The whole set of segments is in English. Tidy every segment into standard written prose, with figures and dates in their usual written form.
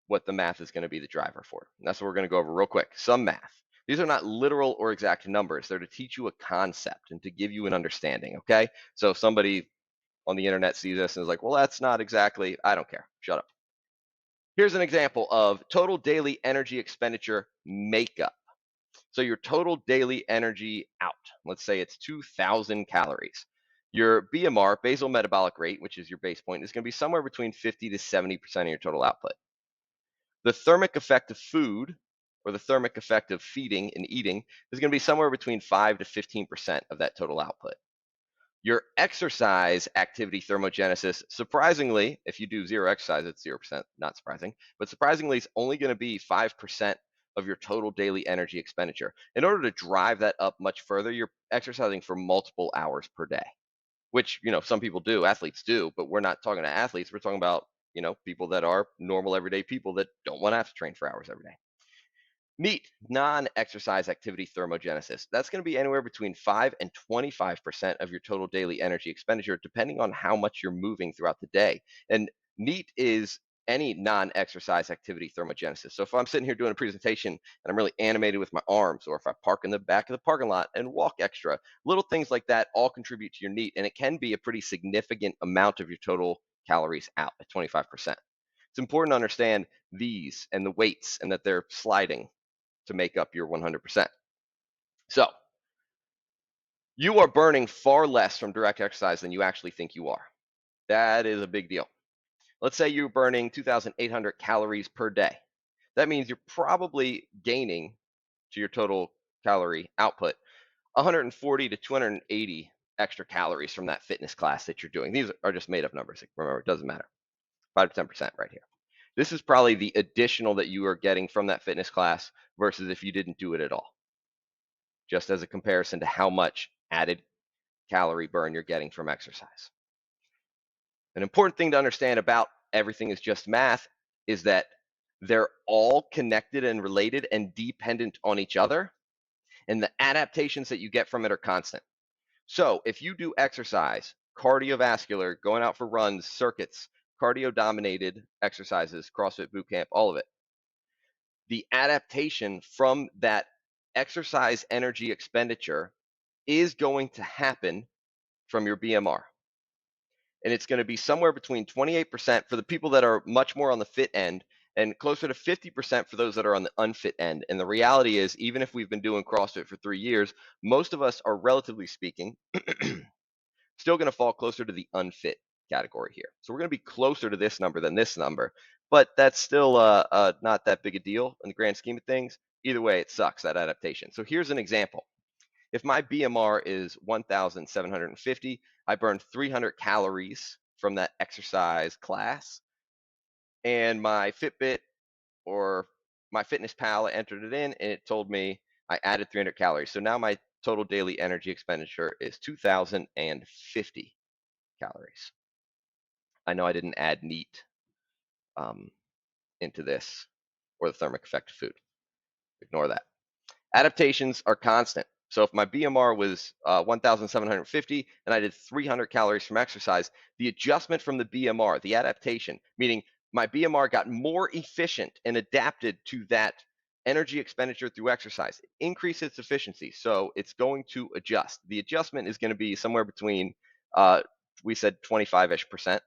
what the math is going to be the driver for. And that's what we're going to go over real quick. Some math. These are not literal or exact numbers. They're to teach you a concept and to give you an understanding, okay? So if somebody on the internet sees this and is like, well, that's not exactly, I don't care. Shut up. Here's an example of total daily energy expenditure makeup. So your total daily energy out, let's say it's 2,000 calories. Your BMR, basal metabolic rate, which is your base point, is going to be somewhere between 50 to 70% of your total output. The thermic effect of food, or the thermic effect of feeding and eating, is going to be somewhere between 5 to 15% of that total output. Your exercise activity thermogenesis, surprisingly, if you do zero exercise, it's 0%, not surprising, but surprisingly, it's only going to be 5% of your total daily energy expenditure. In order to drive that up much further, you're exercising for multiple hours per day, which, some people do, athletes do, but we're not talking to athletes. We're talking about, people that are normal everyday people that don't want to have to train for hours every day. NEAT, non-exercise activity thermogenesis. That's going to be anywhere between 5 and 25% of your total daily energy expenditure, depending on how much you're moving throughout the day. And NEAT is any non-exercise activity thermogenesis. So if I'm sitting here doing a presentation and I'm really animated with my arms, or if I park in the back of the parking lot and walk extra, little things like that all contribute to your NEAT, and it can be a pretty significant amount of your total calories out at 25%. It's important to understand these and the weights and that they're sliding to make up your 100%. So you are burning far less from direct exercise than you actually think you are. That is a big deal. Let's say you're burning 2,800 calories per day. That means you're probably gaining to your total calorie output 140 to 280 extra calories from that fitness class that you're doing. These are just made up numbers. Remember, it doesn't matter. 5 to 10% right here. This is probably the additional that you are getting from that fitness class versus if you didn't do it at all, just as a comparison to how much added calorie burn you're getting from exercise. An important thing to understand about everything is just math is that they're all connected and related and dependent on each other, and the adaptations that you get from it are constant. So if you do exercise, cardiovascular, going out for runs, circuits, cardio-dominated exercises, CrossFit boot camp, all of it, the adaptation from that exercise energy expenditure is going to happen from your BMR. And it's going to be somewhere between 28% for the people that are much more on the fit end and closer to 50% for those that are on the unfit end. And the reality is, even if we've been doing CrossFit for 3 years, most of us are, relatively speaking, still going to fall closer to the unfit category here. So we're going to be closer to this number than this number, but that's still not that big a deal in the grand scheme of things. Either way, it sucks, that adaptation. So here's an example. If my BMR is 1,750, I burn 300 calories from that exercise class, and my Fitbit or my Fitness Pal, I entered it in, and it told me I added 300 calories. So now my total daily energy expenditure is 2,050 calories. I know I didn't add NEAT into this, or the thermic effect of food. Ignore that. Adaptations are constant. So if my BMR was 1,750 and I did 300 calories from exercise, the adjustment from the BMR, the adaptation, meaning my BMR got more efficient and adapted to that energy expenditure through exercise, it increased its efficiency. So it's going to adjust. The adjustment is going to be somewhere between, we said 25-ish%,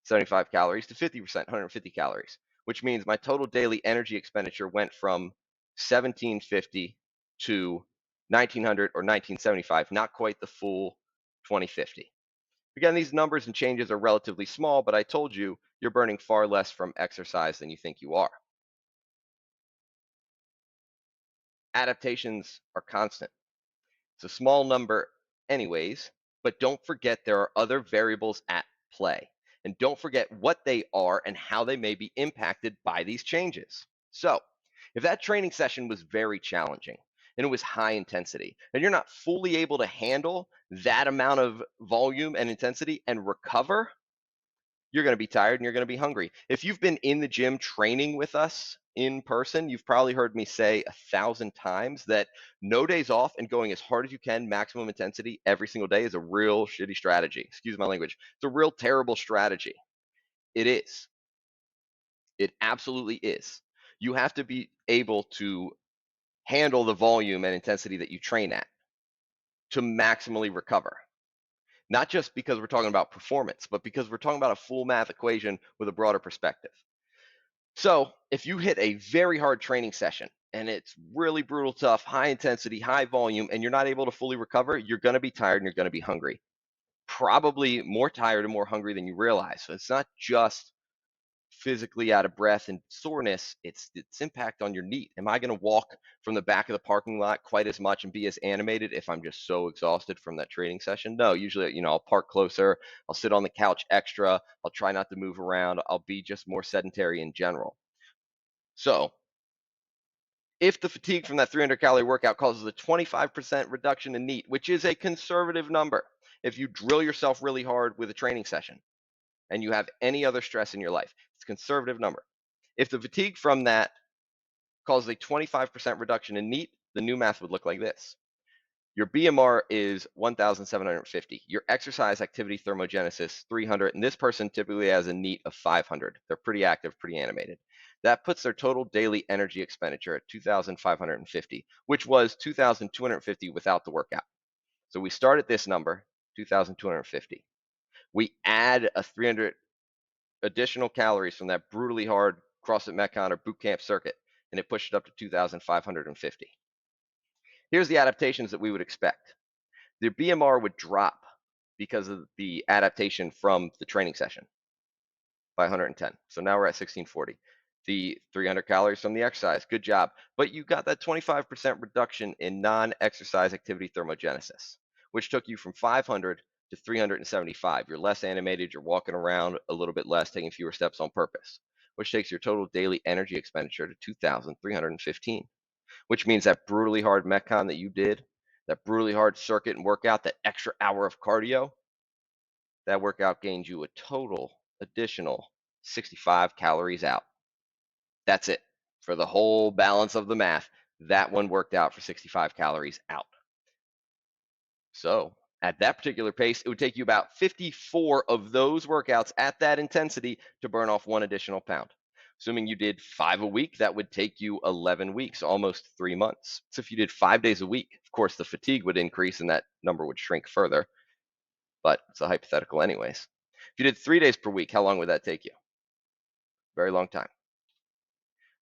75 calories, to 50%, 150 calories, which means my total daily energy expenditure went from 1,750 to 1,900 or 1,975, not quite the full 2,050. Again, these numbers and changes are relatively small, but I told you you're burning far less from exercise than you think you are. Adaptations are constant. It's a small number anyways, but don't forget there are other variables at play. And don't forget what they are and how they may be impacted by these changes. So if that training session was very challenging and it was high intensity, and you're not fully able to handle that amount of volume and intensity and recover, you're going to be tired and you're going to be hungry. If you've been in the gym training with us in person, you've probably heard me say 1,000 times that no days off and going as hard as you can, maximum intensity every single day, is a real shitty strategy. Excuse my language. It's a real terrible strategy. It is. It absolutely is. You have to be able to handle the volume and intensity that you train at to maximally recover. Not just because we're talking about performance, but because we're talking about a full math equation with a broader perspective. So if you hit a very hard training session and it's really brutal, tough, high intensity, high volume, and you're not able to fully recover, you're going to be tired and you're going to be hungry. Probably more tired and more hungry than you realize. So it's not just physically out of breath and soreness, it's impact on your NEAT. Am I going to walk from the back of the parking lot quite as much and be as animated if I'm just so exhausted from that training session? No, usually, I'll park closer, I'll sit on the couch extra, I'll try not to move around, I'll be just more sedentary in general. So if the fatigue from that 300-calorie workout causes a 25% reduction in NEAT, which is a conservative number, if you drill yourself really hard with a training session and you have any other stress in your life, it's a conservative number. If the fatigue from that causes a 25% reduction in NEAT, the new math would look like this. Your BMR is 1,750. Your exercise activity thermogenesis, 300. And this person typically has a NEAT of 500. They're pretty active, pretty animated. That puts their total daily energy expenditure at 2,550, which was 2,250 without the workout. So we start at this number, 2,250. We add a 300 additional calories from that brutally hard CrossFit Metcon or boot camp circuit, and it pushed it up to 2,550. Here's the adaptations that we would expect. The BMR would drop because of the adaptation from the training session by 110. So now we're at 1640. The 300 calories from the exercise, good job. But you got that 25% reduction in non-exercise activity thermogenesis, which took you from 500 to 375. You're less animated, you're walking around a little bit less, taking fewer steps on purpose, which takes your total daily energy expenditure to 2,315, which means that brutally hard Metcon that you did, that brutally hard circuit and workout, that extra hour of cardio, that workout gained you a total additional 65 calories out. That's it. For the whole balance of the math, that one worked out for 65 calories out. So at that particular pace, it would take you about 54 of those workouts at that intensity to burn off 1 additional pound. Assuming you did 5 a week, that would take you 11 weeks, almost 3 months. So if you did 5 days a week, of course, the fatigue would increase and that number would shrink further. But it's a hypothetical anyways. If you did 3 days per week, how long would that take you? Very long time.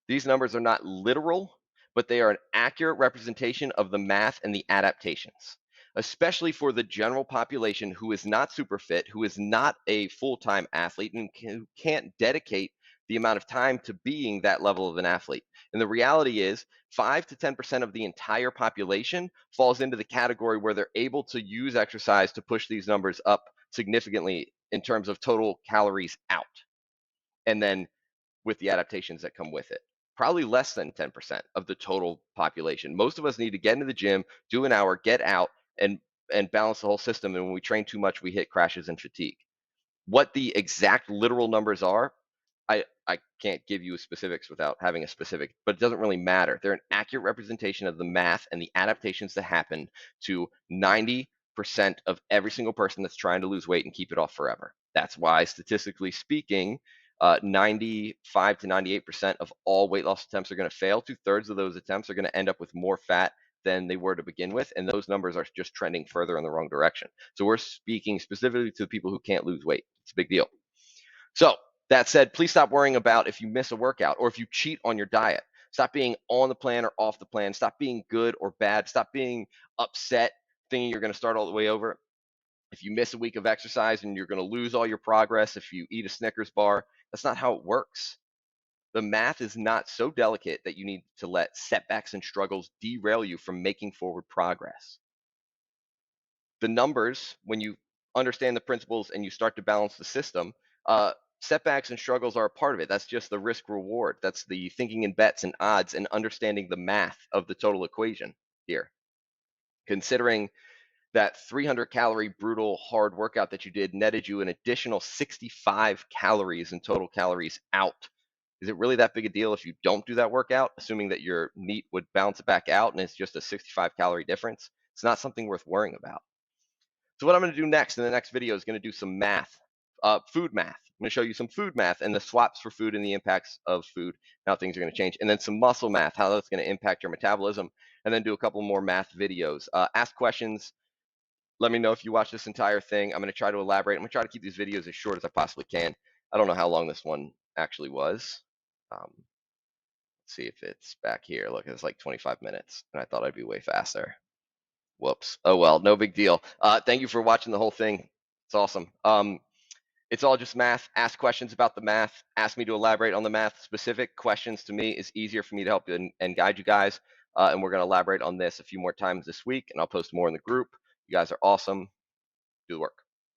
These numbers are not literal, but they are an accurate representation of the math and the adaptations, especially for the general population who is not super fit, who is not a full-time athlete, and who can't dedicate the amount of time to being that level of an athlete. And the reality is 5 to 10% of the entire population falls into the category where they're able to use exercise to push these numbers up significantly in terms of total calories out. And then with the adaptations that come with it. Probably less than 10% of the total population. Most of us need to get into the gym, do an hour, get out, and balance the whole system. And when we train too much, we hit crashes and fatigue. What the exact literal numbers are, I can't give you specifics without having a specific, but it doesn't really matter. They're an accurate representation of the math and the adaptations that happen to 90% of every single person that's trying to lose weight and keep it off forever. That's why, statistically speaking, 95 to 98% of all weight loss attempts are going to fail. 2/3 of those attempts are going to end up with more fat than they were to begin with, and those numbers are just trending further in the wrong direction. So we're speaking specifically to the people who can't lose weight. It's a big deal. So that said, please stop worrying about if you miss a workout or if you cheat on your diet. Stop being on the plan or off the plan. Stop being good or bad. Stop being upset, thinking you're going to start all the way over. If you miss a week of exercise and you're going to lose all your progress, if you eat a Snickers bar, that's not how it works. The math is not so delicate that you need to let setbacks and struggles derail you from making forward progress. The numbers, when you understand the principles and you start to balance the system, setbacks and struggles are a part of it. That's just the risk reward. That's the thinking in bets and odds and understanding the math of the total equation here. Considering that 300-calorie brutal hard workout that you did netted you an additional 65 calories in total calories out. Is it really that big a deal if you don't do that workout, assuming that your NEAT would balance it back out and it's just a 65-calorie difference? It's not something worth worrying about. So what I'm going to do next in the next video is going to do some math Food math. I'm going to show you some food math and the swaps for food and the impacts of food, how things are going to change. And then some muscle math, how that's going to impact your metabolism. And then do a couple more math videos. Ask questions. Let me know if you watch this entire thing. I'm going to try to elaborate. I'm going to try to keep these videos as short as I possibly can. I don't know how long this one actually was. Let's see if it's back here. Look, it's like 25 minutes, and I thought I'd be way faster. Whoops. Oh, well, no big deal. Thank you for watching the whole thing. It's awesome. It's all just math. Ask questions about the math. Ask me to elaborate on the math. Specific questions to me is easier for me to help you and guide you guys. And we're going to elaborate on this a few more times this week, and I'll post more in the group. You guys are awesome. Do the work.